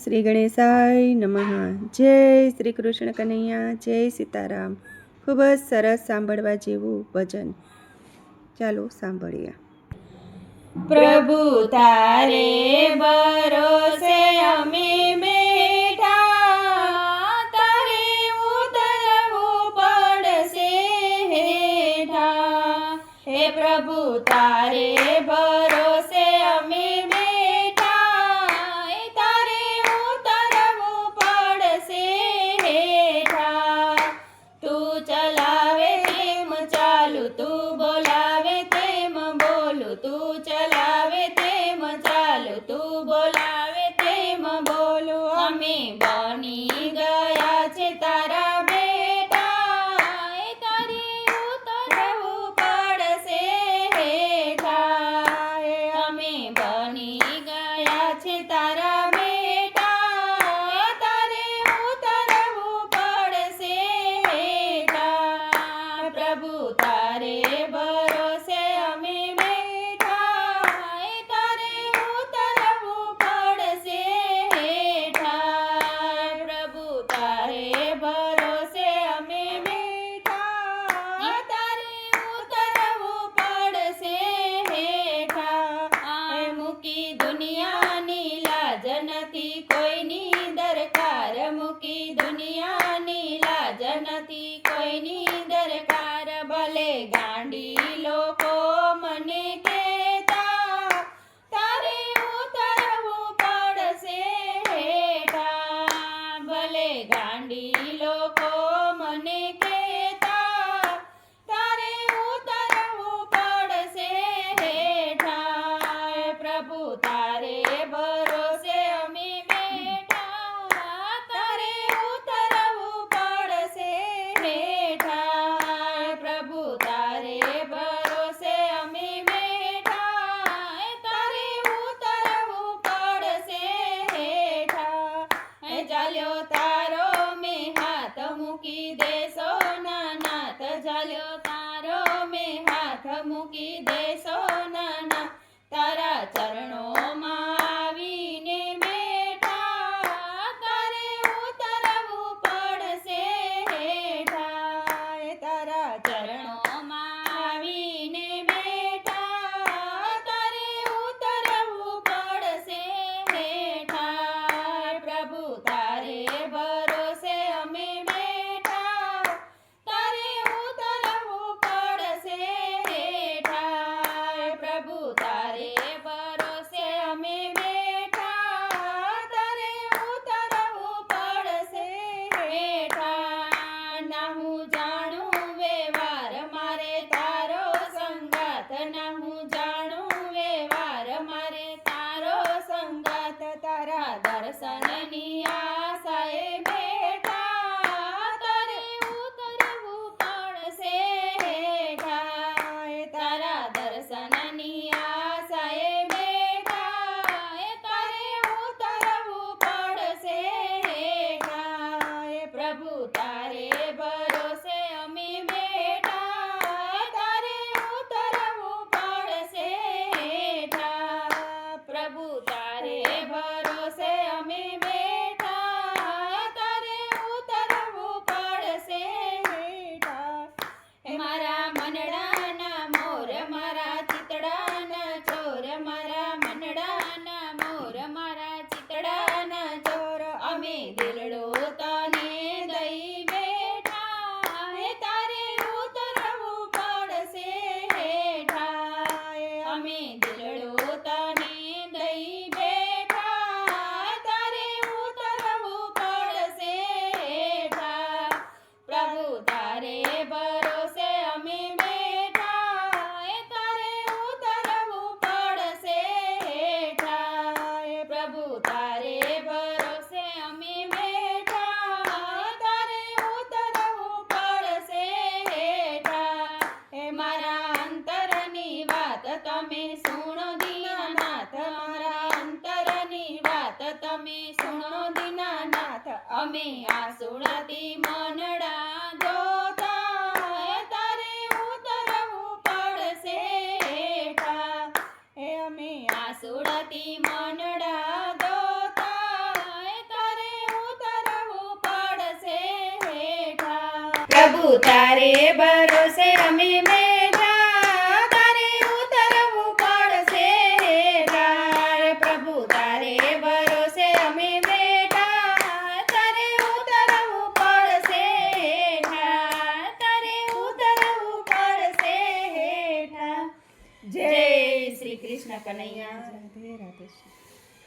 શ્રી ગણેશાય નમઃ। જય શ્રી કૃષ્ણ કનૈયા, જય સીતારામ। ખૂબ જ સરસ સાંભળવા જેવું ભજન, ચાલો સાંભળીએ। પ્રભુ તારે ભરોસે અમે બેઠા, તારે ઉતરવું પડશે હેઠા। હે પ્રભુ તારે ભરોસે અમે બેઠા, તારે ઉતરવું પડશે હેઠા। તું ચલાવે તેમ ચાલુ, તું બોલાવે તેમ બોલું, તું ચલાવે તેમ ચાલુ, તું બોલાવે તેમ બોલું। અમે બની ગયા છે તારા બેટા, તારે ઉતરવું પડશે હેઠા। અમે બની ગયા છે તારા બેટા, તારે ઉતરવું પડશે હેઠા। પ્રભુ તારે ભરોસે અમે બેઠા, તારે ઉતરવું પડશે હેઠા। પ્રભુ તારે ભરોસે અમે બેઠા, તારે ઉતરવું પડશે હેઠા। મૂકી દુનિયાની લાજ નથી કોઈની દરકાર, મૂકી દુનિયાની લાજ નથી કોઈની દરકાર। ભલે ગાંડી લોકો મને કહેતા, તારે ઉતરવું પડશે હેઠા। ભલે ગાંડી લોકો મને કહેતા, તારે ઉતરવું પડશે હેઠા। પ્રભુ તારે ભરોસે અમે બેઠા, તારે ઉતરવું પડશે હેઠા। પ્રભુ તારે ભરોસે અમે બેઠા, તારે ઉતરવું પડશે હેઠા। ચાલ્યો તારો મેં હાથ મૂકી દેશો ના નાથ, ચાલ્યો તારો મેં હાથ મૂકી દેશો ના નાથ। તારા ચરણોમાં આવીને બેઠા, તારે ઉતરવું પડશે હેઠા। તારા ચરણોમાં આવીને બેઠા, તારે ઉતરવું પડશે હેઠા। પ્રભુ તારે ભરોસે અમે બેઠા, તારે ઉતરવું પડશે હેઠા। પ્રભુ તારે ભરોસે અમે બેઠા, તારે ઉતરવું પડશે હેઠા। ના હું જાણું વ્યવહાર મારે તારો સંગાથ, ના હું જાણું વ્યવહાર મારે તારો સંગાથ। તારા દર્શનની આશાએ બેઠા, તારે ઉતરવું પડશે હેઠા। તારા દર્શનની આશાએ બેઠા, તારે ઉતરવું પડશે હેઠા। પ્રભુ તારે ભરોસે અમે બેઠા, તારે ઉતરવું પડશે હેઠા। પ્રભુ તારે ભરોસે અમે બેઠા, તારે ઉતરવું પડશે હેઠા। મારા મનડાના મોર, મારા ચિતડાના ચોર, મારા મનડાના મોર, મારા ચિતડાના ચોર। અમે દિલડો તને દઈ બેઠા, તારે ઉતરવું પડશે હેઠા। અમે દિલડો તને દઈ બેઠા, તારે ઉતરવું પડશે હેઠા। પ્રભુ તારે ભરોસે અમે બેઠા, તારે ઉતરવું પડશે હેઠા। પ્રભુ તારે ભરોસે અમે બેઠા, તારે ઉતરવું પડશે હેઠા। મારા અંતરની વાત તમે સુણો દીનાનાથ, મારા અંતરની વાત તમે સુણો દીનાનાથ। અમે આસુડાથી મનડા જોતા, તારે ઉતરવું પડશે હેઠા। અમે આસુડાથી મનડા જોતા, પ્રભુ તારે ભરોસે અમે બેઠા તારે ઉતરવું પડશે હેઠા પ્રભુ તારે ભરોસે અમે બેઠા તારે ઉતરવું પડશે હેઠા તારે ઉતરવું પડશે હેઠા જય શ્રી કૃષ્ણ કનૈયા રાધે રાધે શ્રી